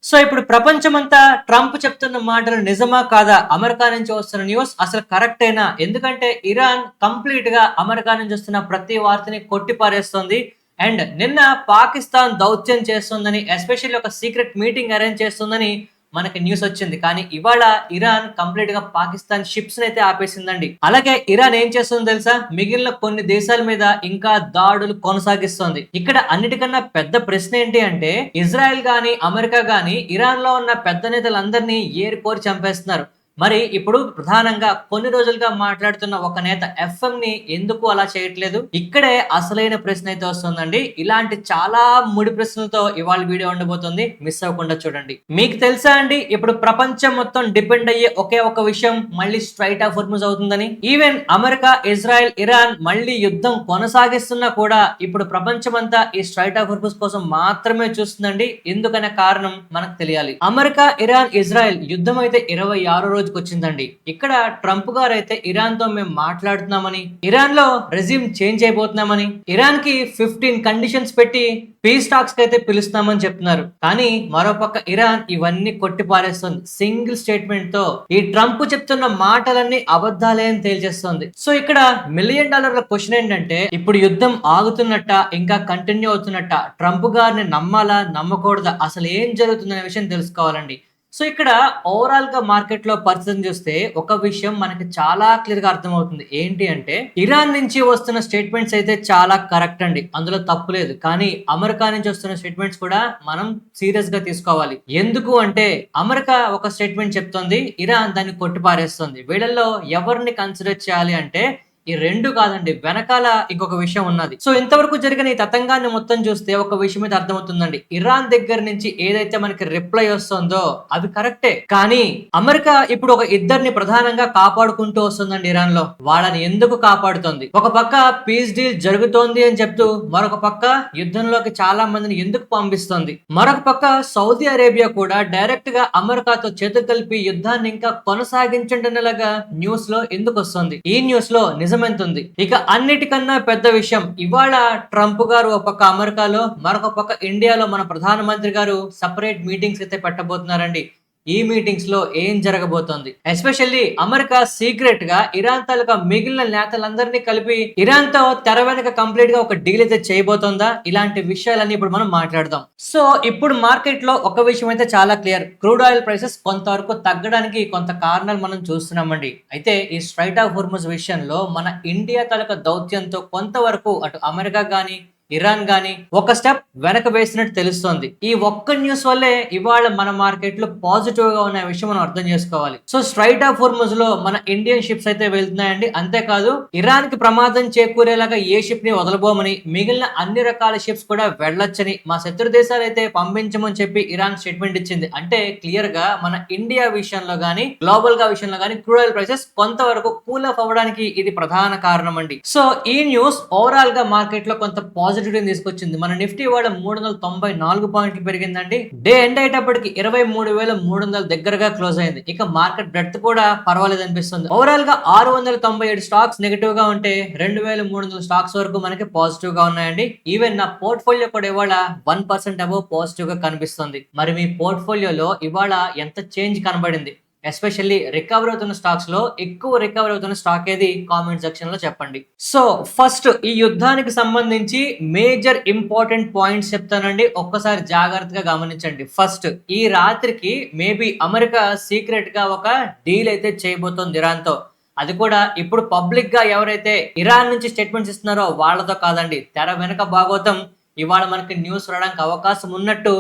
So ఇప్పుడు ప్రపంచమంతా Trump చెప్తున్న మాటలు నిజమా కాదా? అమెరికా నుంచి వస్తున్న న్యూస్ అసలు కరెక్టేనా? ఎందుకంటే ఇరాన్ కంప్లీట్ గా అమెరికా నుంచి వస్తున్న ప్రతి వార్తని కొట్టిపారేస్తుంది. అండ్ నిన్న పాకిస్తాన్ దౌత్యం చేస్తుందని, ఎస్పెషల్లీ ఒక సీక్రెట్ మీటింగ్ అరేంజ్ చేస్తుందని మనకి న్యూస్ వచ్చింది. కానీ ఇవాళ ఇరాన్ కంప్లీట్ గా పాకిస్తాన్ షిప్స్ అయితే ఆపేసిందండి. అలాగే ఇరాన్ ఏం చేస్తుందో తెలుసా? మిగిలిన కొన్ని దేశాల మీద ఇంకా దాడులు కొనసాగిస్తోంది. ఇక్కడ అన్నిటికన్నా పెద్ద ప్రశ్న ఏంటి అంటే, ఇజ్రాయెల్ గాని అమెరికా గాని ఇరాన్ లో ఉన్న పెద్ద నేతలందరినీ ఏరికోరి చంపేస్తున్నారు. మరి ఇప్పుడు ప్రధానంగా కొన్ని రోజులుగా మాట్లాడుతున్న ఒక నేత ఎఫ్ఎం ని ఎందుకు అలా చేయట్లేదు? ఇక్కడే అసలైన ప్రశ్న అయితే వస్తుందండి. ఇలాంటి చాలా ముడి ప్రశ్నలతో ఇవాళ వీడియో ఉండబోతుంది. మిస్ అవ్వకుండా చూడండి. మీకు తెలుసా అండి, ఇప్పుడు ప్రపంచం మొత్తం డిపెండ్ అయ్యే ఒకే ఒక విషయం మళ్ళీ స్ట్రైట్ ఆఫ్ హోర్ముజ్ అవుతుందని. ఈవెన్ అమెరికా, ఇజ్రాయెల్, ఇరాన్ మళ్ళీ యుద్ధం కొనసాగిస్తున్నా కూడా ఇప్పుడు ప్రపంచమంతా ఈ స్ట్రైట్ ఆఫ్ హోర్ముజ్ కోసం మాత్రమే చూస్తుందండి. ఎందుకనే కారణం మనకు తెలియాలి. అమెరికా, ఇరాన్, ఇజ్రాయెల్ యుద్ధం అయితే 26వ రోజుకి వచ్చిందండి. ఇక్కడ ట్రంప్ గారు అయితే ఇరాన్ తో మేము మాట్లాడుతున్నామని, ఇరాన్ లో రెజ్యూమ్ చేంజ్ అయిపోతున్నామని, ఇరాన్ కి 15 కండిషన్స్ పెట్టి పీస్ టాక్స్ కి అయితే పిలుస్తామని చెప్తున్నారు. కానీ మరోపక్క ఇరాన్ ఇవన్నీ కొట్టి పారేస్తుంది. సింగిల్ స్టేట్మెంట్ తో ఈ ట్రంప్ చెప్తున్న మాటలన్నీ అబద్ధాలే అని తేల్చేస్తుంది. సో ఇక్కడ $1,000,000 క్వశ్చన్ ఏంటంటే, ఇప్పుడు యుద్ధం ఆగుతున్నట్ట, ఇంకా కంటిన్యూ అవుతున్నట్ట? ట్రంప్ గారిని నమ్మాలా, నమ్మకూడదా? అసలు ఏం జరుగుతుందనే విషయం తెలుసుకోవాలండి. సో ఇక్కడ ఓవరాల్ గా మార్కెట్ లో పరిస్థితిని చూస్తే ఒక విషయం మనకి చాలా క్లియర్ గా అర్థమవుతుంది. ఏంటి అంటే, ఇరాన్ నుంచి వస్తున్న స్టేట్మెంట్స్ అయితే చాలా కరెక్ట్ అండి, అందులో తప్పు లేదు. కానీ అమెరికా నుంచి వస్తున్న స్టేట్మెంట్స్ కూడా మనం సీరియస్ గా తీసుకోవాలి. ఎందుకు అంటే, అమెరికా ఒక స్టేట్మెంట్ చెప్తోంది, ఇరాన్ దాన్ని కొట్టిపారేస్తుంది. వీళ్ళల్లో ఎవరిని కన్సిడర్ చేయాలి అంటే, ఈ రెండు కాదండి, వెనకాల ఇంకొక విషయం ఉన్నది. సో ఇంతవరకు జరిగిన ఈ తతంగాన్ని మొత్తం చూస్తే ఒక విషయం అయితే అర్థమవుతుందండి. ఇరాన్ దగ్గర నుంచి ఏదైతే మనకి రిప్లై వస్తుందో అవి కరెక్టే. కానీ అమెరికా ఇప్పుడు ఒక ఇద్దరిని ప్రధానంగా కాపాడుకుంటూ వస్తుందండి ఇరాన్ లో. వాళ్ళని ఎందుకు కాపాడుతుంది? ఒక పక్క పీస్ డీల్ జరుగుతోంది అని చెప్తూ, మరొక పక్క యుద్ధంలోకి చాలా మందిని ఎందుకు పంపిస్తుంది? మరొక పక్క సౌదీ అరేబియా కూడా డైరెక్ట్ గా అమెరికాతో చేతులు కలిపి యుద్ధాన్ని ఇంకా కొనసాగించండిలాగా న్యూస్ లో ఎందుకు వస్తుంది? ఈ న్యూస్ లో నిజమెంతుంది. ఇక అన్నిటికన్నా పెద్ద విషయం, ఇవాళ ట్రంప్ గారు ఒక పక్క అమెరికాలో, మరొక పక్క ఇండియాలో మన ప్రధానమంత్రి గారు సెపరేట్ మీటింగ్స్ అయితే పెట్టబోతున్నారండి. ఈ మీటింగ్స్ లో ఏం జరగబోతోంది? ఎస్పెషల్లీ అమెరికా సీక్రెట్ గా ఇరాన్ తాలూకా మిగిలిన నేతలందరినీ కలిపి ఇరాన్ తో తెర వెనక కంప్లీట్ గా ఒక డీల్ అయితే చేయబోతోందా? ఇలాంటి విషయాలన్నీ ఇప్పుడు మనం మాట్లాడదాం. సో ఇప్పుడు మార్కెట్ లో ఒక విషయం అయితే చాలా క్లియర్. క్రూడ్ ఆయిల్ ప్రైసెస్ కొంతవరకు తగ్గడానికి కొంత కారణాలు మనం చూస్తున్నామండి. అయితే ఈ స్ట్రైట్ ఆఫ్ హోర్ముజ్ విషయంలో మన ఇండియా తాలూకా దౌత్యంతో కొంతవరకు అటు అమెరికా గానీ, ఇరాన్ గాని ఒక స్టెప్ వెనక వేసినట్టు తెలుస్తోంది. ఈ ఒక్క న్యూస్ వల్లే ఇవాళ మన మార్కెట్ లో పాజిటివ్ గా ఉన్న విషయం మనం అర్థం చేసుకోవాలి. సో స్ట్రైట్ ఆఫ్ హోర్ముజ్ లో మన ఇండియన్ షిప్స్ అయితే వెళ్తున్నాయండి. అంతేకాదు, ఇరాన్ కి ప్రమాదం చేకూరేలాగా ఏ షిప్ ని వదలబోమని, మిగిలిన అన్ని రకాల షిప్స్ కూడా వెళ్ళొచ్చని మా శత్రు దేశాలు అయితే పంపించమని చెప్పి ఇరాన్ స్టేట్మెంట్ ఇచ్చింది. అంటే క్లియర్ గా మన ఇండియా విషయంలో గానీ, గ్లోబల్ గా విషయంలో గానీ క్రూడ్ ఆయిల్ ప్రైసెస్ కొంతవరకు కూల్ ఆఫ్ అవ్వడానికి ఇది ప్రధాన కారణం అండి. సో ఈ న్యూస్ ఓవరాల్ గా మార్కెట్ లో కొంత పాజిటివ్ తీసుకొచ్చింది. మన నిఫ్టీ వాళ్ళ 394 పాయింట్లు పెరిగిందండి. డే ఎండ్ అయ్యేటప్పటికి 23,300 దగ్గరగా క్లోజ్ అయింది. ఇక మార్కెట్ బ్రెడ్త్ కూడా పర్వాలేదు అనిపిస్తుంది. ఓవరాల్ గా 697 స్టాక్స్ నెగిటివ్ గా ఉంటే 2,300 స్టాక్స్ వరకు మనకి పాజిటివ్ గా ఉన్నాయండి. ఈవెన్ నా పోర్ట్ఫోలియో కూడా ఇవాళ 1% అబౌవ్ పాజిటివ్ గా కనిపిస్తుంది. మరి మీ పోర్ట్ఫోలియోలో ఇవాళ ఎంత చేంజ్ కనబడింది? ఎస్పెషల్లీ రికవర్ అవుతున్న స్టాక్స్ లో ఎక్కువ రికవర్ అవుతున్న స్టాక్ ఏది? కామెంట్ సెక్షన్ లో చెప్పండి. సో ఫస్ట్ ఈ యుద్ధానికి సంబంధించి మేజర్ ఇంపార్టెంట్ పాయింట్స్ చెప్తానండి, ఒక్కసారి జాగ్రత్తగా గమనించండి. ఫస్ట్, ఈ రాత్రికి మేబీ అమెరికా సీక్రెట్ గా ఒక డీల్ అయితే చేయబోతోంది ఇరాన్ తో. అది కూడా ఇప్పుడు పబ్లిక్ గా ఎవరైతే ఇరాన్ నుంచి స్టేట్మెంట్స్ ఇస్తున్నారో వాళ్ళతో కాదండి. తెర వెనక భాగవతం ఇవాళ మనకి న్యూస్ రావడానికి అవకాశం ఉన్నట్టు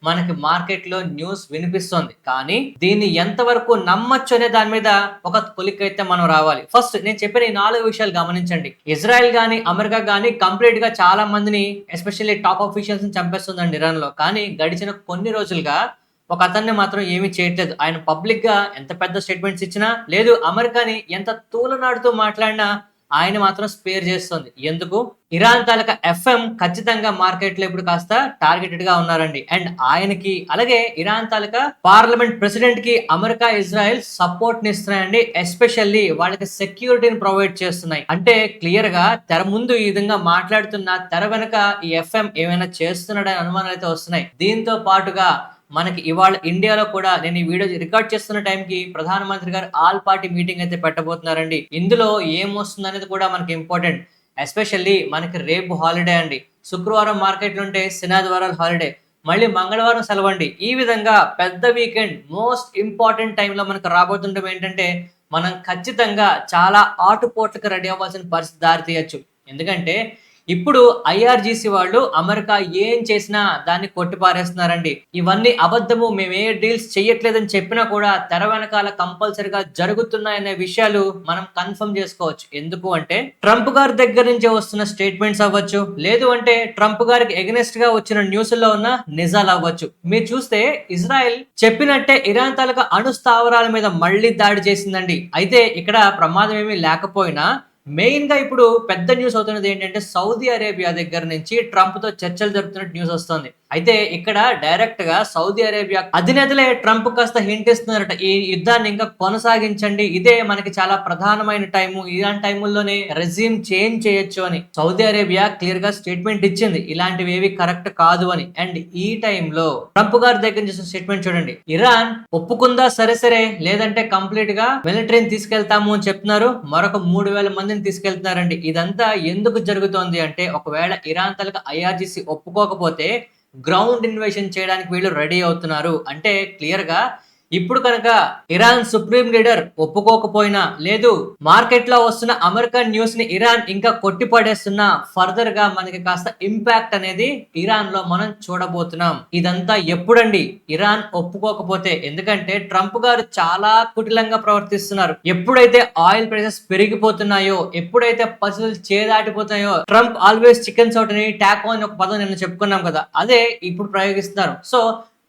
మనకి మార్కెట్ లో న్యూస్ వినిపిస్తుంది. కానీ దీన్ని ఎంతవరకు నమ్మొచ్చు అనే దాని మీద ఒక కొలిక్ అయితే మనం రావాలి. ఫస్ట్ నేను చెప్పిన ఈ 4 విషయాలు గమనించండి. ఇజ్రాయెల్ గానీ, అమెరికా గానీ కంప్లీట్ గా చాలా మందిని, ఎస్పెషల్లీ టాప్ ఆఫీషియల్స్ ని చంపేస్తుందండి ఇరాన్ లో. కానీ గడిచిన కొన్ని రోజులుగా ఒక అతన్ని మాత్రం ఏమీ చేయట్లేదు. ఆయన పబ్లిక్ గా ఎంత పెద్ద స్టేట్మెంట్స్ ఇచ్చినా, లేదు అమెరికాని ఎంత తూలనాడుతూ మాట్లాడినా ఆయన మాత్రం స్పేర్ చేస్తుంది. ఎందుకు? ఇరాన్ తాలూకా ఎఫ్ఎం ఖచ్చితంగా మార్కెట్ లో ఇప్పుడు కాస్త టార్గెటెడ్ గా ఉన్నారండి. అండ్ ఆయనకి, అలాగే ఇరాన్ తాలూకా పార్లమెంట్ ప్రెసిడెంట్ కి అమెరికా, ఇజ్రాయెల్ సపోర్ట్ ని ఇస్తున్నాయండి. ఎస్పెషల్లీ వాళ్ళకి సెక్యూరిటీని ప్రొవైడ్ చేస్తున్నాయి. అంటే క్లియర్ గా తెర ముందు ఈ విధంగా మాట్లాడుతున్న, తెర వెనక ఈ ఎఫ్ఎం ఏమైనా చేస్తున్నాడని అనుమానాలు అయితే వస్తున్నాయి. దీంతో పాటుగా మనకి ఇవాళ ఇండియాలో కూడా నేను ఈ వీడియో రికార్డ్ చేస్తున్న టైంకి ప్రధానమంత్రి గారు ఆల్ పార్టీ మీటింగ్ అయితే పెట్టబోతున్నారండి. ఇందులో ఏం వస్తుంది అనేది కూడా మనకి ఇంపార్టెంట్. ఎస్పెషల్లీ మనకి రేపు హాలిడే అండి. శుక్రవారం మార్కెట్లు ఉంటే శనాదివారాలు హాలిడే, మళ్ళీ మంగళవారం సెలవండి. ఈ విధంగా పెద్ద వీకెండ్ మోస్ట్ ఇంపార్టెంట్ టైంలో మనకు రాబోతుండడం ఏంటంటే మనం ఖచ్చితంగా చాలా ఆటుపోట్లకు రెడీ అవ్వాల్సిన పరిస్థితి దారి తీయచ్చు. ఎందుకంటే ఇప్పుడు ఐఆర్జీసీ వాళ్ళు అమెరికా ఏం చేసినా దాన్ని కొట్టిపారేస్తున్నారండి. ఇవన్నీ అబద్ధము, మేము ఏ డీల్స్ చెయ్యట్లేదని చెప్పినా కూడా తెర వెనకాల కంపల్సరిగా జరుగుతున్నాయనే విషయాలు మనం కన్ఫర్మ్ చేసుకోవచ్చు. ఎందుకు అంటే ట్రంప్ గారి దగ్గర నుంచి వస్తున్న స్టేట్మెంట్స్ అవ్వచ్చు, లేదు అంటే ట్రంప్ గారికి ఎగనెస్ట్ గా వచ్చిన న్యూస్లో ఉన్న నిజాలు అవ్వచ్చు. మీరు చూస్తే ఇజ్రాయెల్ చెప్పినట్టే ఇరాన్ తాలూకా అణు స్థావరాల మీద మళ్ళీ దాడి చేసిందండి. అయితే ఇక్కడ ప్రమాదం ఏమీ లేకపోయినా మెయిన్ గా ఇప్పుడు పెద్ద న్యూస్ అవుతున్నది ఏంటంటే సౌదీ అరేబియా దగ్గర నుంచి ట్రంప్ తో చర్చలు జరుపుతున్నట్టు న్యూస్ వస్తుంది. అయితే ఇక్కడ డైరెక్ట్ గా సౌదీ అరేబియా అధినేతలే ట్రంప్ కాస్త హింట్ ఇస్తున్నారట, ఈ యుద్ధాన్ని ఇంకా కొనసాగించండి, ఇదే మనకి చాలా ప్రధానమైన టైము, ఇలాంటి టైముల్లోనే రెజ్యూమ్ చేంజ్ చేయొచ్చు అని సౌదీ అరేబియా క్లియర్ గా స్టేట్మెంట్ ఇచ్చింది, ఇలాంటివి ఏవి కరెక్ట్ కాదు అని. అండ్ ఈ టైంలో ట్రంప్ గారి దగ్గర నుంచి స్టేట్మెంట్ చూడండి, ఇరాన్ ఒప్పుకుందా సరే సరే, లేదంటే కంప్లీట్ గా మిలిటరీని తీసుకెళ్తాము అని చెప్తున్నారు, మరొక 3,000 మందిని తీసుకెళ్తున్నారండి. ఇదంతా ఎందుకు జరుగుతోంది అంటే ఒకవేళ ఇరాన్ తలక ఐఆర్జీసీ ఒప్పుకోకపోతే గ్రౌండ్ ఇన్వేషన్ చేయడానికి వీళ్ళు రెడీ అవుతున్నారు. అంటే క్లియర్ గా ఇప్పుడు కనుక ఇరాన్ సుప్రీం లీడర్ ఒప్పుకోకపోయినా, లేదు మార్కెట్ లో వస్తున్న అమెరికన్ న్యూస్ ని ఇరాన్ ఇంకా కొట్టిపడేస్తున్నా, ఫర్దర్ గా మనకి కాస్త ఇంపాక్ట్ అనేది ఇరాన్ లో మనం చూడబోతున్నాం. ఇదంతా ఎప్పుడండి ఇరాన్ ఒప్పుకోకపోతే, ఎందుకంటే ట్రంప్ గారు చాలా కుటిలంగా ప్రవర్తిస్తున్నారు. ఎప్పుడైతే ఆయిల్ ప్రైసెస్ పెరిగిపోతున్నాయో, ఎప్పుడైతే పరిస్థితులు చేదాటిపోతున్నాయో, ట్రంప్ ఆల్వేస్ చికెన్ సౌట్ అని టాకో అని ఒక పదం నిన్న చెప్పుకున్నాం కదా, అదే ఇప్పుడు ప్రయోగిస్తున్నారు. సో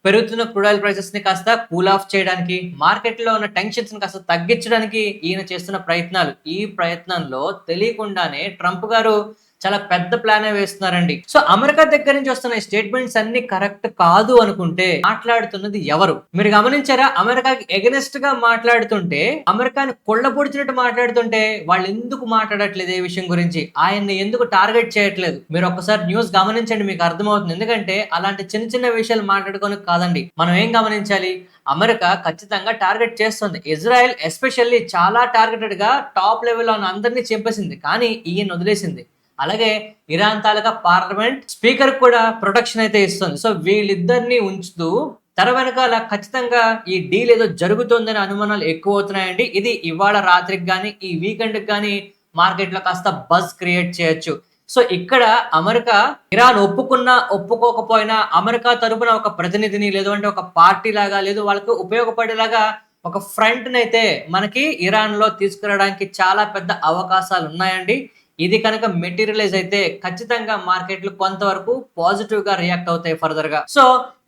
పెరుగుతున్న క్రూడ్ ఆయిల్ ప్రైసెస్ ని కాస్త కూల్ ఆఫ్ చేయడానికి, మార్కెట్ లో ఉన్న టెన్షన్స్ ని కాస్త తగ్గించడానికి ఈయన చేస్తున్న ప్రయత్నాలు. ఈ ప్రయత్నంలో తెలియకుండానే ట్రంప్ గారు చాలా పెద్ద ప్లానే వేస్తున్నారండి. సో అమెరికా దగ్గర నుంచి వస్తున్న స్టేట్మెంట్స్ అన్ని కరెక్ట్ కాదు అనుకుంటే మాట్లాడుతున్నది ఎవరు? మీరు గమనించారా? అమెరికాకి ఎగనెస్ట్ గా మాట్లాడుతుంటే, అమెరికాని కొళ్ళబొడిచినట్టు మాట్లాడుతుంటే వాళ్ళు ఎందుకు మాట్లాడట్లేదు ఏ విషయం గురించి? ఆయన్ని ఎందుకు టార్గెట్ చేయట్లేదు? మీరు ఒక్కసారి న్యూస్ గమనించండి, మీకు అర్థమవుతుంది. ఎందుకంటే అలాంటి చిన్న చిన్న విషయాలు మాట్లాడుకోని కాదండి. మనం ఏం గమనించాలి? అమెరికా ఖచ్చితంగా టార్గెట్ చేస్తుంది. ఇజ్రాయెల్ ఎస్పెషల్లీ చాలా టార్గెటెడ్ గా టాప్ లెవెల్లో ఉన్న అందరినీ చెప్పేసింది, కానీ ఈయన వదిలేసింది. అలాగే ఇరాన్ తాలూకా పార్లమెంట్ స్పీకర్ కూడా ప్రొటెక్షన్ అయితే ఇస్తుంది. సో వీళ్ళిద్దరిని ఉంచుతూ తెర వెనకాల ఖచ్చితంగా ఈ డీల్ ఏదో జరుగుతుందనే అనుమానాలు ఎక్కువ అవుతున్నాయండి. ఇది ఇవాళ రాత్రికి కానీ ఈ వీకెండ్ కానీ మార్కెట్ లో కాస్త బజ్ క్రియేట్ చేయొచ్చు. సో ఇక్కడ అమెరికా ఇరాన్ ఒప్పుకున్నా ఒప్పుకోకపోయినా అమెరికా తరపున ఒక ప్రతినిధిని, లేదు అంటే ఒక పార్టీ లాగా, లేదు వాళ్ళకు ఉపయోగపడేలాగా ఒక ఫ్రంట్ నైతే మనకి ఇరాన్ లో తీసుకురావడానికి చాలా పెద్ద అవకాశాలు ఉన్నాయండి. ఇది కనుక మెటీరియలైజ్ అయితే ఖచ్చితంగా మార్కెట్లు కొంతవరకు పాజిటివ్ గా రియాక్ట్ అవుతాయి ఫర్దర్ గా. సో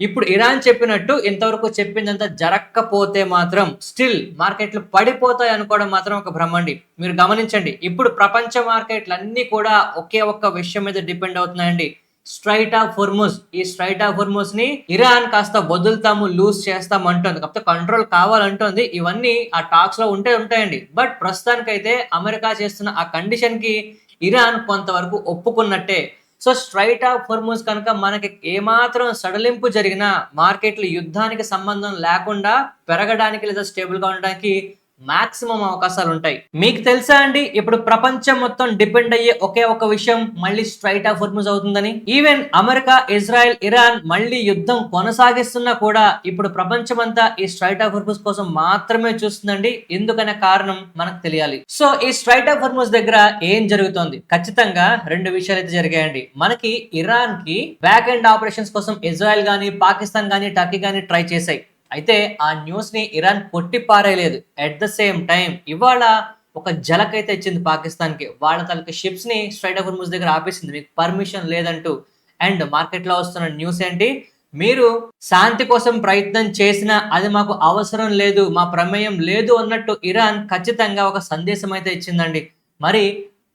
ఇప్పుడు ఇరాన్ చెప్పినట్టు ఇంతవరకు చెప్పిందంతా జరగకపోతే మాత్రం స్టిల్ మార్కెట్లు పడిపోతాయి అనుకోవడం మాత్రం ఒక భ్రమండి. మీరు గమనించండి, ఇప్పుడు ప్రపంచ మార్కెట్లు అన్ని కూడా ఒకే ఒక్క విషయం మీద డిపెండ్ అవుతున్నాయండి, స్ట్రైట్ ఆఫ్ హోర్ముజ్. ఈ స్ట్రైట్ ఆఫ్ హోర్ముజ్ ని ఇరాన్ కాస్త వదులుతాము, లూజ్ చేస్తాం అంటుంది, కాకపోతే కంట్రోల్ కావాలంటుంది. ఇవన్నీ ఆ టాక్స్ లో ఉంటాయండి. బట్ ప్రస్తుతానికైతే అమెరికా చేస్తున్న ఆ కండిషన్ కి ఇరాన్ కొంతవరకు ఒప్పుకున్నట్టే. సో స్ట్రైట్ ఆఫ్ హోర్ముజ్ కనుక మనకి ఏమాత్రం సడలింపు జరిగినా మార్కెట్లు యుద్ధానికి సంబంధం లేకుండా పెరగడానికి లేదా స్టేబుల్ గా ఉండడానికి మాక్సిమం అవకాశాలు ఉంటాయి. మీకు తెలుసా అండి, ఇప్పుడు ప్రపంచం మొత్తం డిపెండ్ అయ్యే ఒకే ఒక విషయం మళ్ళీ స్ట్రైట్ ఆఫ్ హోర్ముజ్ అవుతుందని. ఈవెన్ అమెరికా, ఇజ్రాయెల్, ఇరాన్ మళ్ళీ యుద్ధం కొనసాగిస్తున్నా కూడా ఇప్పుడు ప్రపంచం అంతా ఈ స్ట్రైట్ ఆఫ్ హోర్ముజ్ కోసం మాత్రమే చూస్తుందండి. ఎందుకనే కారణం మనకు తెలియాలి. సో ఈ స్ట్రైట్ ఆఫ్ హోర్ముజ్ దగ్గర ఏం జరుగుతోంది? ఖచ్చితంగా రెండు విషయాలు అయితే జరిగాయండి. మనకి ఇరాన్ కి బ్యాక్ ఎండ్ ఆపరేషన్స్ కోసం ఇజ్రాయెల్ గానీ, పాకిస్తాన్ గానీ, టర్కీ గానీ ట్రై చేశాయి. అయితే ఆ న్యూస్ ని ఇరాన్ కొట్టి పారేయలేదు. అట్ ద సేమ్ టైం ఇవాళ ఒక జలకైతే ఇచ్చింది పాకిస్తాన్ కి, వాళ్ళ తలకి షిప్స్ ని స్ట్రైట్ ఆఫ్ హోర్ముజ్ దగ్గర ఆపేసింది, మీకు పర్మిషన్ లేదంటూ. అండ్ మార్కెట్ లో వస్తున్న న్యూస్ ఏంటి? మీరు శాంతి కోసం ప్రయత్నం చేసినా అది మాకు అవసరం లేదు, మా ప్రమేయం లేదు అన్నట్టు ఇరాన్ ఖచ్చితంగా ఒక సందేశం అయితే ఇచ్చిందండి. మరి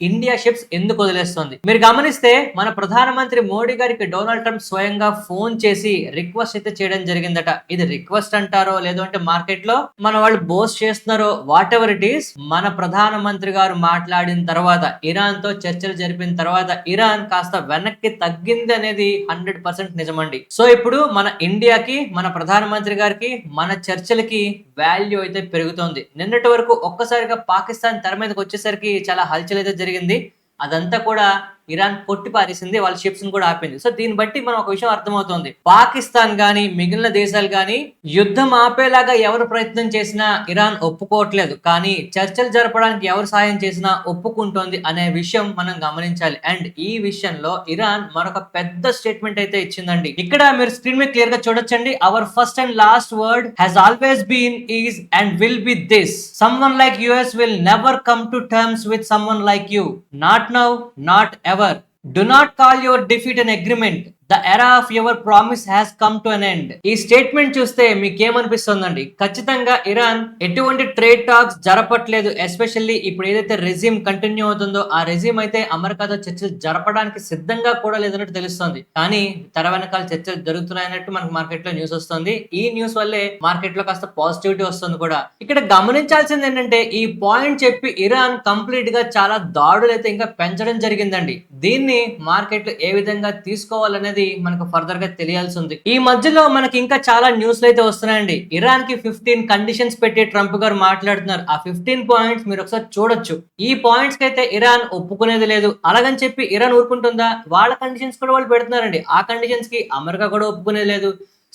ఇండియా షిప్స్ ఎందుకు వదిలేస్తుంది? మీరు గమనిస్తే మన ప్రధానమంత్రి మోడీ గారికి డొనాల్డ్ ట్రంప్ స్వయంగా ఫోన్ చేసి రిక్వెస్ట్ అయితే చేయడం జరిగిందట. ఇది రిక్వెస్ట్ అంటారో లేదో అంటే మార్కెట్ లో మన వాళ్ళు బోస్ చేస్తున్నారో వాట్ ఎవర్ ఇట్ ఈస్, మన ప్రధానమంత్రి గారు మాట్లాడిన తర్వాత, ఇరాన్ తో చర్చలు జరిపిన తర్వాత ఇరాన్ కాస్త వెనక్కి తగ్గింది అనేది 100% నిజమండి. సో ఇప్పుడు మన ఇండియాకి, మన ప్రధానమంత్రి గారికి, మన చర్చలకి వాల్యూ అయితే పెరుగుతోంది. నిన్నటి వరకు ఒక్కసారిగా పాకిస్తాన్ తెర మీదకి వచ్చేసరికి చాలా హల్చల్ అయితే జరిగింది. అదంతా కూడా ఇరాన్ కొట్టి పారేసింది, వాళ్ళ షిప్స్ ని కూడా ఆపింది. సో దీన్ని బట్టి మనం ఒక విషయం అర్థమవుతుంది, పాకిస్తాన్ గాని మిగిలిన దేశాలు గాని యుద్ధం ఆపేలాగా ఎవరు ప్రయత్నం చేసినా ఇరాన్ ఒప్పుకోవట్లేదు, కానీ చర్చలు జరపడానికి ఎవరు సాయం చేసినా ఒప్పుకుంటోంది అనే విషయం మనం గమనించాలి. అండ్ ఈ విషయంలో ఇరాన్ మరొక పెద్ద స్టేట్మెంట్ అయితే ఇచ్చిందండి. ఇక్కడ మీరు స్క్రీన్ మీద క్లియర్ గా చూడొచ్చండి. Our first and last word has always been, is and will be this. Someone like us will never come to terms with someone like you. Not now, not ever. Do not call your defeat an agreement. The era of your promise has come to an end. ఈ statement చూస్తే మీకేమనిపిస్తుందండి? ఖచ్చితంగా Iran ఎటువంటి trade talks జరపట్లేదు. Especially ఇప్పుడు ఏదైతే regime continue అవుతుందో ఆ regime అయితే అమెరికాతో చర్చలు జరపడానికి సిద్ధంగా కూడా లేదన్నట్టు తెలుస్తుంది. కానీ తెర వెనకాల చర్చలు జరుగుతున్నాయన్నట్టు మనకు మార్కెట్ లో న్యూస్ వస్తుంది. ఈ న్యూస్ వల్లే మార్కెట్ లో కాస్త పాజిటివిటీ వస్తుంది కూడా. ఇక్కడ గమనించాల్సింది ఏంటంటే, ఈ పాయింట్ చెప్పి ఇరాన్ కంప్లీట్ గా చాలా దాడులు అయితే ఇంకా పెంచడం జరిగిందండి. దీన్ని మార్కెట్ లో ఏ విధంగా తీసుకోవాలనేది మనకు ఫర్దర్ గా తెలియాల్సి ఉంది. ఈ మధ్యలో మనకి ఇంకా చాలా న్యూస్లు అయితే వస్తున్నాయండి. ఇరాన్ కి 15 కండిషన్స్ పెట్టి ట్రంప్ గారు మాట్లాడుతున్నారు. ఆ 15 పాయింట్స్ మీరు ఒకసారి చూడొచ్చు. ఈ పాయింట్స్ కి అయితే ఇరాన్ ఒప్పుకునేది లేదు. అలాగని చెప్పి ఇరాన్ ఊరుకుంటుందా? వాళ్ళ కండిషన్స్ కూడా వాళ్ళు పెడుతున్నారండి. ఆ కండిషన్స్ కి అమెరికా కూడా ఒప్పుకునేది లేదు.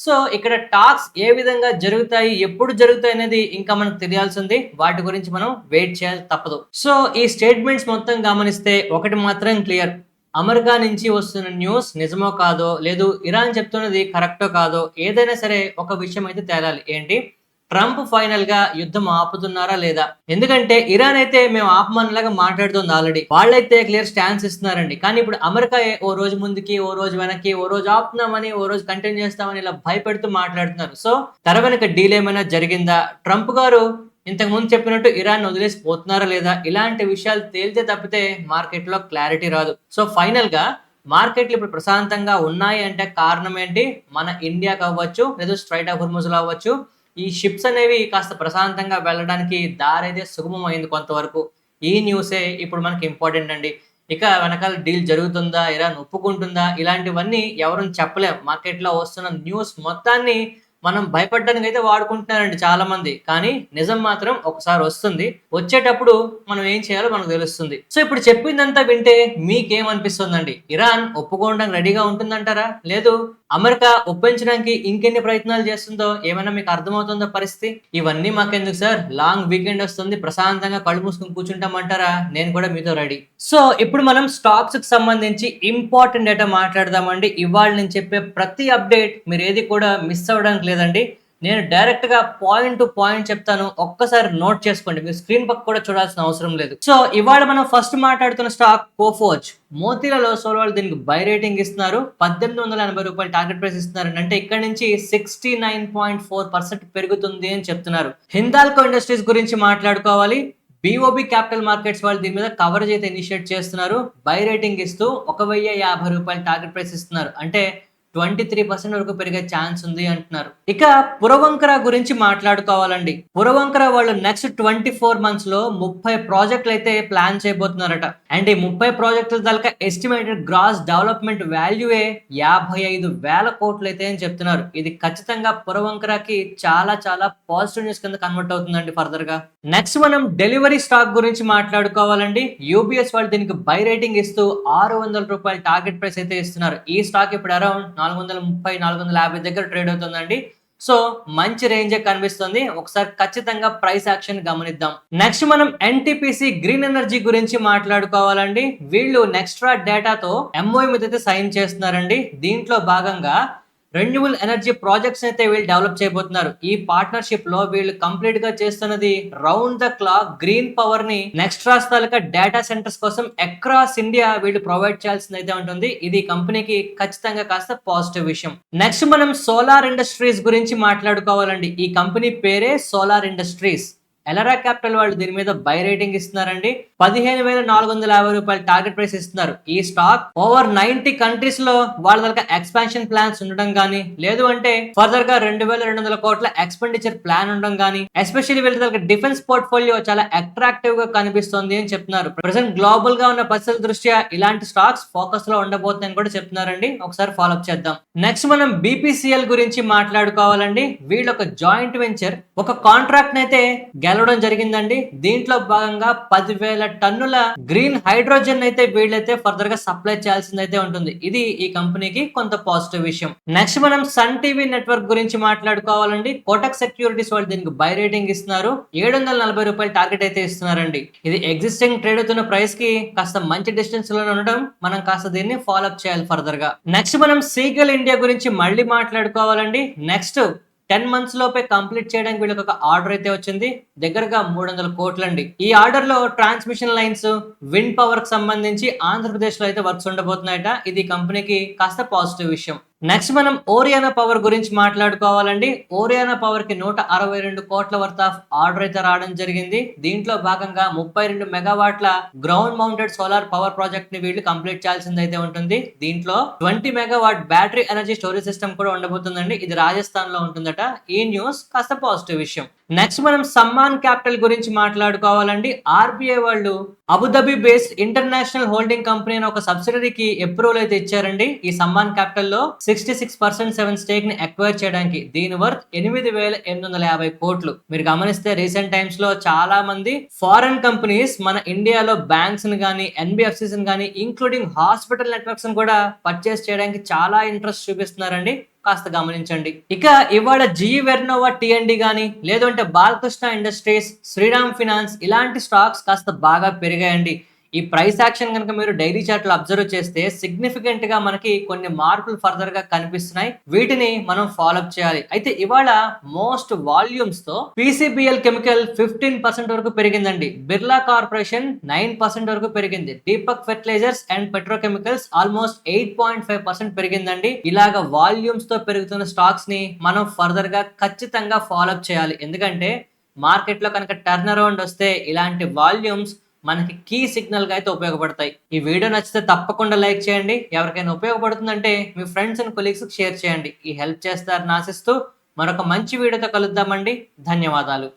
సో ఇక్కడ టాక్స్ ఏ విధంగా జరుగుతాయి, ఎప్పుడు జరుగుతాయి అనేది ఇంకా మనకు తెలియాల్సి ఉంది. వాటి గురించి మనం వెయిట్ చేయాలి తప్పదు. సో ఈ స్టేట్మెంట్స్ మొత్తం గమనిస్తే ఒకటి మాత్రం క్లియర్, అమెరికా నుంచి వస్తున్న న్యూస్ నిజమో కాదో, లేదు ఇరాన్ చెప్తున్నది కరెక్టో కాదో, ఏదైనా సరే ఒక విషయం అయితే తేలాలి. ఏంటి? ట్రంప్ ఫైనల్ గా యుద్ధం ఆపుతున్నారా లేదా? ఎందుకంటే ఇరాన్ అయితే మేము ఆపమన్నలాగా మాట్లాడుతుంది ఆల్రెడీ. వాళ్ళైతే క్లియర్ స్టాన్స్ ఇస్తున్నారండి. కానీ ఇప్పుడు అమెరికా ఓ రోజు ముందుకి, ఓ రోజు వెనక్కి, ఓ రోజు ఆపుతున్నామని, ఓ రోజు కంటిన్యూ చేస్తామని ఇలా భయపెడుతూ మాట్లాడుతున్నారు. సో తెర వెనక డీల్ ఏమైనా జరిగిందా? ట్రంప్ గారు ఇంతకు ముందు చెప్పినట్టు ఇరాన్ వదిలేసి పోతున్నారా లేదా? ఇలాంటి విషయాలు తేలితే తప్పితే మార్కెట్ లో క్లారిటీ రాదు. సో ఫైనల్ గా మార్కెట్లు ఇప్పుడు ప్రశాంతంగా ఉన్నాయి అంటే కారణం ఏంటి? మన ఇండియాకి అవ్వచ్చు, లేదా స్ట్రైట్ ఆఫ్ హోర్ముజ్ లో అవ్వచ్చు, ఈ షిప్స్ అనేవి కాస్త ప్రశాంతంగా వెళ్ళడానికి దారి అయితే సుగమం అయింది కొంతవరకు. ఈ న్యూసే ఇప్పుడు మనకి ఇంపార్టెంట్ అండి. ఇక వెనకాల డీల్ జరుగుతుందా, ఇరాన్ ఒప్పుకుంటుందా, ఇలాంటివన్నీ ఎవరు చెప్పలేం. మార్కెట్ లో వస్తున్న న్యూస్ మొత్తాన్ని మనం భయపడడానికి అయితే వాడుకుంటున్నారండి చాలా మంది. కానీ నిజం మాత్రం ఒకసారి వస్తుంది, వచ్చేటప్పుడు మనం ఏం చేయాలో మనకు తెలుస్తుంది. సో ఇప్పుడు చెప్పిందంతా వింటే మీకేమనిపిస్తుందండి? ఇరాన్ ఒప్పుకోవడానికి రెడీగా ఉంటుందంటారా? లేదు అమెరికా ఒప్పించడానికి ఇంకెన్ని ప్రయత్నాలు చేస్తుందో ఏమైనా మీకు అర్థమవుతుందో పరిస్థితి? ఇవన్నీ మాకెందుకు సార్, లాంగ్ వీకెండ్ వస్తుంది, ప్రశాంతంగా కళ్ళు మూసుకుని కూర్చుంటామంటారా? నేను కూడా మీతో రెడీ. సో ఇప్పుడు మనం స్టాక్స్ కి సంబంధించి ఇంపార్టెంట్ డేటా మాట్లాడదామండి. ఇవాళ నేను చెప్పే ప్రతి అప్డేట్ మీరు ఏది కూడా మిస్ అవ్వడానికి లేదండి. నేను డైరెక్ట్ గా పాయింట్ టు పాయింట్ చెప్తాను, ఒక్కసారి నోట్ చేసుకోండి. మీరు స్క్రీన్ పక్క కూడా చూడాల్సిన అవసరం లేదు. సో ఇవాళ మనం ఫస్ట్ మాట్లాడుతున్న స్టాక్ కోఫోర్జ్. మోతీలాల్ ఓస్వాల్ వాళ్ళు దీనికి బై రేటింగ్ ఇస్తున్నారు. 1880 రూపాయలు టార్గెట్ ప్రైస్ ఇస్తున్నారు. అంటే ఇక్కడ నుంచి 69.4% పెరుగుతుంది అని చెప్తున్నారు. హిందాల్కో ఇండస్ట్రీస్ గురించి మాట్లాడుకోవాలి. బిఓబి క్యాపిటల్ మార్కెట్స్ వాళ్ళు దీని మీద కవరేజ్ అయితే ఇనిషియేట్ చేస్తున్నారు. బై రేటింగ్ ఇస్తూ 1050 రూపాయలు టార్గెట్ ప్రైస్ ఇస్తున్నారు. అంటే 23% వరకు పెరిగే ఛాన్స్ ఉంది అంటున్నారు. ఇక పురవంకర గురించి మాట్లాడుకోవాలండి. పురవంకర వాళ్ళు నెక్స్ట్ 24 months లో 30 ప్రాజెక్టులు అయితే ప్లాన్ చేయబోతున్నారట. అండ్ ఈ 30 ప్రాజెక్టుల దాకా ఎస్టిమేటెడ్ గ్రాస్ డెవలప్మెంట్ వాల్యూఏ 55,000 కోట్లు అయితే అని చెప్తున్నారు. ఇది ఖచ్చితంగా పురవంకరకి చాలా చాలా పాజిటివ్ న్యూస్ కింద కన్వర్ట్ అవుతుందండి ఫర్దర్ గా. నెక్స్ట్ మనం డెలివరీ స్టాక్ గురించి మాట్లాడుకోవాలండి. యూబిఎస్ వాళ్ళు దీనికి బై రేటింగ్ ఇస్తూ 600 రూపాయలు టార్గెట్ ప్రైస్ అయితే ఇస్తున్నారు. ఈ స్టాక్ ఇప్పుడు అరౌండ్ 430-450 దగ్గర ట్రేడ్ అవుతుందండి. సో మంచి రేంజ్ కనిపిస్తుంది. ఒకసారి ఖచ్చితంగా ప్రైస్ యాక్షన్ గమనిద్దాం. నెక్స్ట్ మనం ఎన్టీపీసీ గ్రీన్ ఎనర్జీ గురించి మాట్లాడుకోవాలండి. వీళ్ళు నెక్స్ట్రా డేటాతో ఎంఓయూ మీద అయితే సైన్ చేస్తున్నారండి. దీంట్లో భాగంగా రెన్యూబుల్ ఎనర్జీ ప్రాజెక్ట్స్ అయితే వీళ్ళు డెవలప్ చేయబోతున్నారు. ఈ పార్ట్నర్షిప్ లో వీళ్ళు కంప్లీట్ గా చేస్తున్నది round the clock green power ని నెక్స్ట్రాస్ తాలూకా డేటా సెంటర్స్ కోసం అక్రాస్ ఇండియా వీళ్ళు ప్రొవైడ్ చేయాల్సింది అయితే ఉంటుంది. ఇది కంపెనీకి ఖచ్చితంగా కాస్త పాజిటివ్ విషయం. నెక్స్ట్ మనం సోలార్ ఇండస్ట్రీస్ గురించి మాట్లాడుకోవాలండి. ఈ కంపెనీ పేరే సోలార్ ఇండస్ట్రీస్. ఎలరా క్యాపిటల్ వాళ్ళు దీని మీద బై రేటింగ్ ఇస్తున్నారండి. రూ. 15,450 టార్గెట్ ప్రైస్ ఇస్తున్నారు. ఈ స్టాక్ ఓవర్ 90 కంట్రీస్ లో వాళ్ళ దగ్గర ఎక్స్పాన్షన్ ప్లాన్స్ ఉండడం గానీ, లేదు అంటే ఫర్దర్ గా 2,200 కోట్ల ఎక్స్పెండిచర్ ప్లాన్ ఉండడం గానీ, ఎస్పెషల్లీ వీళ్ళ దగ్గర డిఫెన్స్ పోర్ట్ఫోలియో చాలా అట్రాక్టివ్ గా కనిపిస్తుంది అని చెప్తున్నారు. ప్రెసెంట్ గ్లోబల్ గా ఉన్న పరిస్థితుల దృష్ట్యా ఇలాంటి స్టాక్స్ ఫోకస్ లో ఉండబోతున్నాయని కూడా చెప్తున్నారండి. ఒకసారి ఫాలో అప్ చేద్దాం. నెక్స్ట్ మనం బీపీసీఎల్ గురించి మాట్లాడుకోవాలండి. వీళ్ళ ఒక జాయింట్ వెంచర్ ఒక కాంట్రాక్ట్ అయితే గెలవడం జరిగిందండి. దీంట్లో భాగంగా 10,000 టన్నుల గ్రీన్ హైడ్రోజన్ అయితే వీళ్ళైతే ఫర్దర్ గా సప్లై చేయాల్సింది అయితే ఉంటుంది. ఇది ఈ కంపెనీకి కొంత పాజిటివ్ విషయం. నెక్స్ట్ మనం సన్ టీవీ నెట్వర్క్ గురించి మాట్లాడుకోవాలండి. కోటక్ సెక్యూరిటీస్ వాళ్ళు దీనికి బై రేటింగ్ ఇస్తున్నారు. రూ. 740 టార్గెట్ అయితే ఇస్తున్నారండి. ఇది ఎగ్జిస్టింగ్ ట్రేడ్ అవుతున్న ప్రైస్ కి కాస్త మంచి డిస్టెన్స్ లో ఉండడం మనం కాస్త దీన్ని ఫాలో అప్ చేయాలి ఫర్దర్ గా. నెక్స్ట్ మనం సీగల్ ఇండియా గురించి మళ్ళీ మాట్లాడుకోవాలండి. నెక్స్ట్ 10 మంత్స్ లోపే కంప్లీట్ చేయడానికి వీళ్ళకి ఒక ఆర్డర్ అయితే వచ్చింది. దగ్గరగా 300 కోట్లండి. ఈ ఆర్డర్ లో ట్రాన్స్మిషన్ లైన్స్, విండ్ పవర్ కి సంబంధించి ఆంధ్రప్రదేశ్ లో అయితే వర్క్స్ ఉండబోతున్నాయట. ఇది కంపెనీకి కాస్త పాజిటివ్ విషయం. నెక్స్ట్ మనం ఓరియానా పవర్ గురించి మాట్లాడుకోవాలండి. ఓరియానా పవర్ కి 162 కోట్ల వర్త్ ఆఫ్ ఆర్డర్ అయితే రావడం జరిగింది. దీంట్లో భాగంగా 32 మెగావాట్ల ground mounted solar power project ని వీళ్ళు కంప్లీట్ చేయాల్సింది అయితే ఉంటుంది. దీంట్లో 20 megawatt battery energy storage system కూడా ఉండబోతుందండి. ఇది రాజస్థాన్ లో ఉంటుందట. ఈ న్యూస్ కాస్త పాజిటివ్ విషయం. నెక్స్ట్ మనం సమ్మాన్ క్యాపిటల్ గురించి మాట్లాడుకోవాలండి. ఆర్బీఐ వాళ్ళు Abu Dhabi based international holding company అనే ఒక సబ్సిడరీకి అప్రూవల్ అయితే ఇచ్చారండి. ఈ సమ్మాన్ క్యాపిటల్ లో 66% స్టేక్ ని అక్వైర్ చేయడానికి. దీని వర్త్ 8,850 కోట్లు. మీరు గమనిస్తే రీసెంట్ టైమ్స్ లో చాలా మంది ఫారెన్ కంపెనీస్ మన ఇండియాలో బ్యాంక్స్ ని గానీ, ఎన్బిఎఫ్సిస్ ని గానీ, ఇంక్లూడింగ్ హాస్పిటల్ నెట్వర్క్స్ ని కూడా పర్చేస్ చేయడానికి చాలా ఇంట్రెస్ట్ చూపిస్తున్నారండి. కాస్త గమనించండి. ఇక ఇవాళ జిఈ వెర్నోవా టీఎండి గానీ, లేదంటే బాలకృష్ణ ఇండస్ట్రీస్, శ్రీరామ్ ఫినాన్స్ ఇలాంటి స్టాక్స్ కాస్త బాగా పెరిగాయండి. ఈ ప్రైస్ యాక్షన్ కనుక మీరు డైలీ చార్ట్ లో అబ్జర్వ్ చేస్తే సిగ్నిఫికెంట్ గా మనకి కొన్ని మార్పులు ఫర్దర్ గా కనిపిస్తున్నాయి. వీటిని మనం ఫాలో అప్ చేయాలి. అయితే ఇవాళ మోస్ట్ వాల్యూమ్స్ తో పీసీబీఎల్ కెమికల్ 15% వరకు పెరిగిందండి. బిర్లా కార్పొరేషన్ 9% వరకు పెరిగింది. Deepak fertilisers and petrochemicals almost 8.5% పెరిగిందండి. ఇలాగ వాల్యూమ్స్ తో పెరుగుతున్న స్టాక్స్ ని మనం ఫర్దర్ గా ఖచ్చితంగా ఫాలో అప్ చేయాలి. ఎందుకంటే మార్కెట్ లో కనుక టర్న్ అరౌండ్ వస్తే ఇలాంటి వాల్యూమ్స్ మనకి కీ సిగ్నల్ గా అయితే ఉపయోగపడతాయి. ఈ వీడియో నచ్చితే తప్పకుండా లైక్ చేయండి. ఎవరికైనా ఉపయోగపడుతుందంటే మీ ఫ్రెండ్స్ అండ్ కొలీగ్స్ కి షేర్ చేయండి. ఈ హెల్ప్ చేస్తారని ఆశిస్తూ మరొక మంచి వీడియోతో కలుద్దామండి. ధన్యవాదాలు.